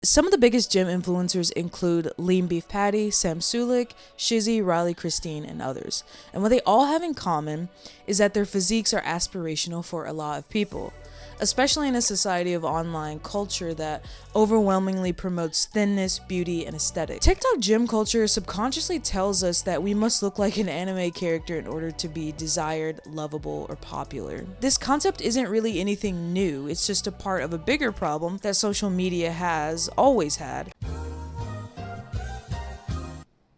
Some of the biggest gym influencers include LeanBeefPatty, Sam Sulik, Shizzy, Riley Christine, and others. And what they all have in common is that their physiques are aspirational for a lot of people, especially in a society of online culture that overwhelmingly promotes thinness, beauty, and aesthetics. TikTok gym culture subconsciously tells us that we must look like an anime character in order to be desired, lovable, or popular. This concept isn't really anything new, it's just a part of a bigger problem that social media has always had.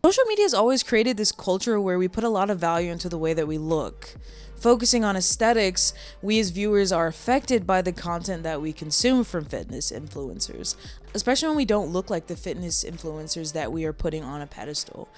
Social media has always created this culture where we put a lot of value into the way that we look. Focusing on aesthetics, we as viewers are affected by the content that we consume from fitness influencers, especially when we don't look like the fitness influencers that we are putting on a pedestal.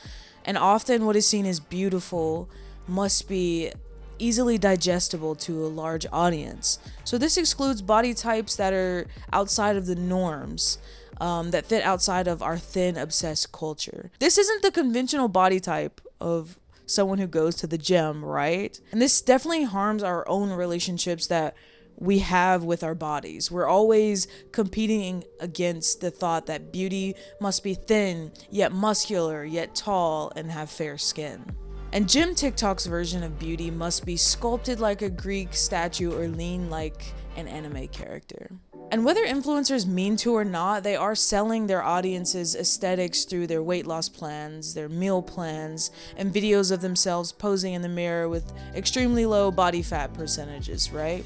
And often what is seen as beautiful must be easily digestible to a large audience. So this excludes body types that are outside of the norms, that fit outside of our thin, obsessed culture. This isn't the conventional body type of someone who goes to the gym, right? And this definitely harms our own relationships that we have with our bodies. We're always competing against the thought that beauty must be thin, yet muscular, yet tall, and have fair skin. And Gym TikTok's version of beauty must be sculpted like a Greek statue or lean like an anime character. And whether influencers mean to or not, they are selling their audiences aesthetics through their weight loss plans, their meal plans, and videos of themselves posing in the mirror with extremely low body fat percentages, right?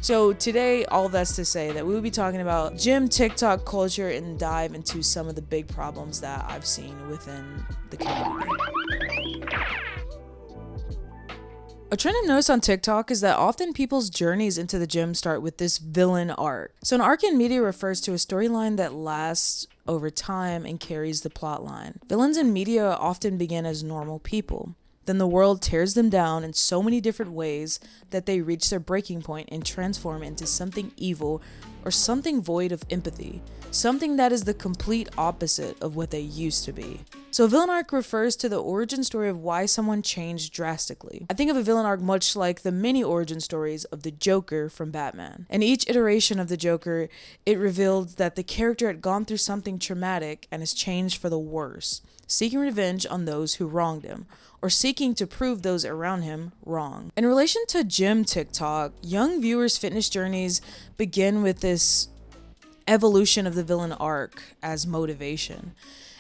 So today, all that's to say that we will be talking about gym TikTok culture and dive into some of the big problems that I've seen within the community. A trend I've noticed on TikTok is that often people's journeys into the gym start with this villain arc. So an arc in media refers to a storyline that lasts over time and carries the plot line. Villains in media often begin as normal people. Then the world tears them down in so many different ways that they reach their breaking point and transform into something evil or something void of empathy, something that is the complete opposite of what they used to be. So a villain arc refers to the origin story of why someone changed drastically. I think of a villain arc much like the many origin stories of the Joker from Batman. In each iteration of the Joker, it revealed that the character had gone through something traumatic and has changed for the worse, seeking revenge on those who wronged him, or seeking to prove those around him wrong. In relation to gym TikTok, young viewers' fitness journeys begin with this evolution of the villain arc as motivation.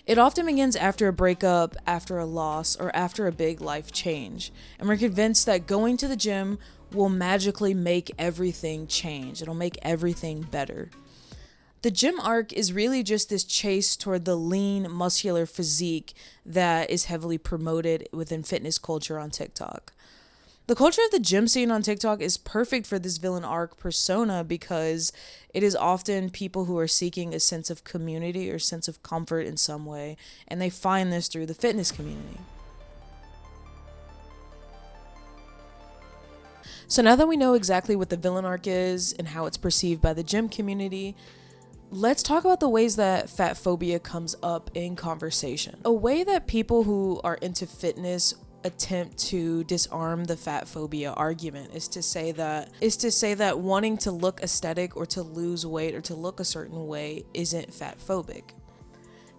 It often begins after a breakup, after a loss, or after a big life change. And we're convinced that going to the gym will magically make everything change. It'll make everything better. The gym arc is really just this chase toward the lean, muscular physique that is heavily promoted within fitness culture on TikTok. The culture of the gym scene on TikTok is perfect for this villain arc persona because it is often people who are seeking a sense of community or sense of comfort in some way, and they find this through the fitness community. So now that we know exactly what the villain arc is and how it's perceived by the gym community, let's talk about the ways that fatphobia comes up in conversation. A way that people who are into fitness attempt to disarm the fatphobia argument is to say that wanting to look aesthetic or to lose weight or to look a certain way isn't fatphobic.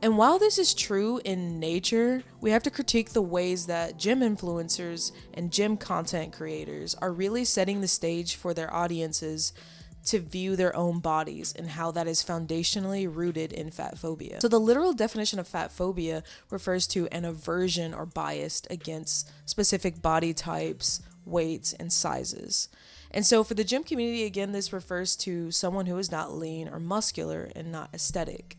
And while this is true in nature, we have to critique the ways that gym influencers and gym content creators are really setting the stage for their audiences to view their own bodies and how that is foundationally rooted in fatphobia. So the literal definition of fatphobia refers to an aversion or bias against specific body types, weights, and sizes. And so for the gym community, again, this refers to someone who is not lean or muscular and not aesthetic.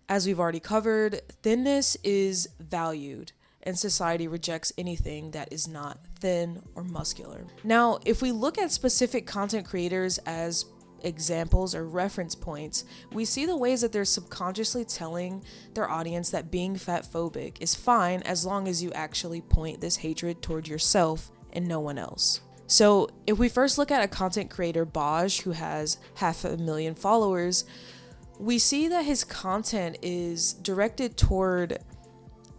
As we've already covered, thinness is valued, and society rejects anything that is not thin or muscular. Now, if we look at specific content creators as examples or reference points, we see the ways that they're subconsciously telling their audience that being fatphobic is fine as long as you actually point this hatred toward yourself and no one else. So if we first look at a content creator, Baj, who has 500,000 followers, we see that his content is directed toward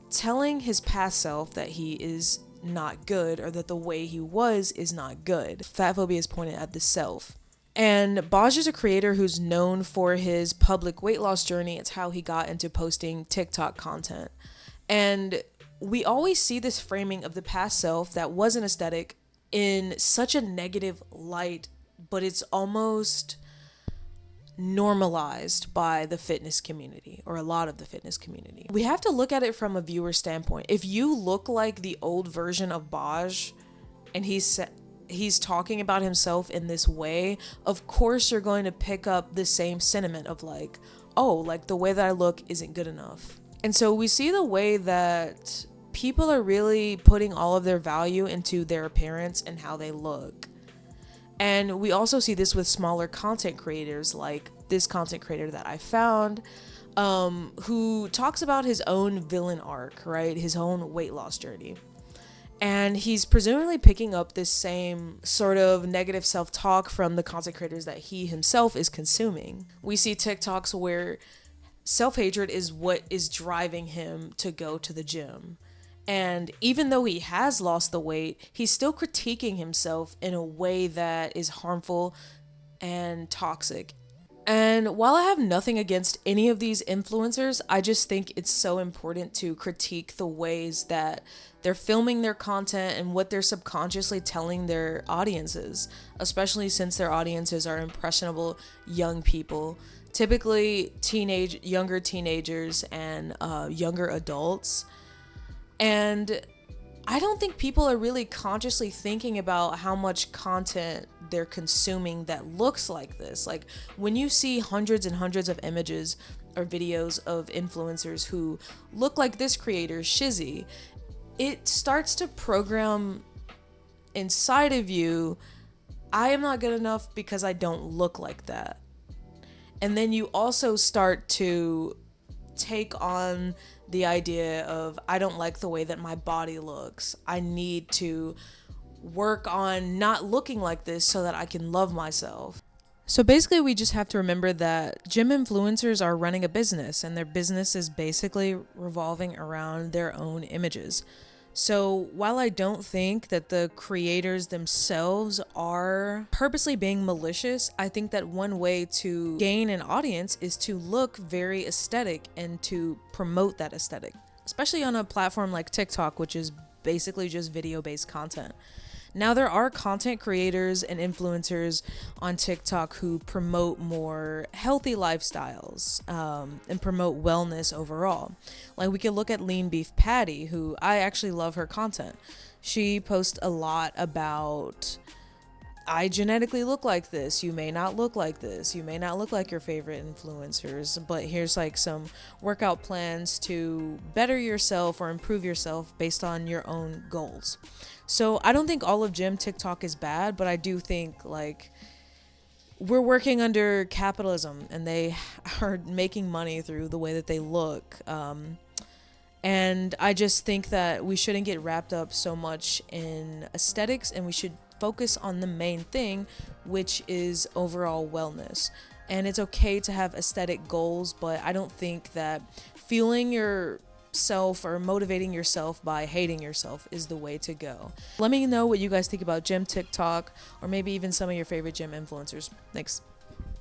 telling his past self that he is not good or that the way he was is not good. Fatphobia is pointed at the self. And Baj is a creator who's known for his public weight loss journey. It's how he got into posting TikTok content. And we always see this framing of the past self that wasn't aesthetic in such a negative light, but it's almost normalized by the fitness community, or a lot of the fitness community. We have to look at it from a viewer standpoint. If you look like the old version of Baj and he's talking about himself in this way, of course you're going to pick up the same sentiment of like, oh, like the way that I look isn't good enough. And so we see the way that people are really putting all of their value into their appearance and how they look. And we also see this with smaller content creators, like this content creator that I found, who talks about his own villain arc, right? His own weight loss journey. And he's presumably picking up this same sort of negative self-talk from the content creators that he himself is consuming. We see TikToks where self-hatred is what is driving him to go to the gym. And even though he has lost the weight, he's still critiquing himself in a way that is harmful and toxic. And while I have nothing against any of these influencers, I just think it's so important to critique the ways that they're filming their content and what they're subconsciously telling their audiences, especially since their audiences are impressionable young people, typically younger teenagers and younger adults. And I don't think people are really consciously thinking about how much content they're consuming that looks like this. Like when you see hundreds and hundreds of images or videos of influencers who look like this creator, Shizzy, it starts to program inside of you, I am not good enough because I don't look like that. And then you also start to take on the idea of, I don't like the way that my body looks. I need to work on not looking like this so that I can love myself. So basically we just have to remember that gym influencers are running a business, and their business is basically revolving around their own images. So while I don't think that the creators themselves are purposely being malicious, I think that one way to gain an audience is to look very aesthetic and to promote that aesthetic, especially on a platform like TikTok, which is basically just video-based content. Now, there are content creators and influencers on TikTok who promote more healthy lifestyles and promote wellness overall. Like we could look at LeanBeefPatty, who I actually love her content. She posts a lot about, I genetically look like this. You may not look like this. You may not look like your favorite influencers, but here's like some workout plans to better yourself or improve yourself based on your own goals. So I don't think all of gym TikTok is bad, but I do think like we're working under capitalism and they are making money through the way that they look. And I just think that we shouldn't get wrapped up so much in aesthetics, and we should focus on the main thing, which is overall wellness. And it's okay to have aesthetic goals, but I don't think that fueling yourself or motivating yourself by hating yourself is the way to go. Let me know what you guys think about gym TikTok, or maybe even some of your favorite gym influencers. Thanks.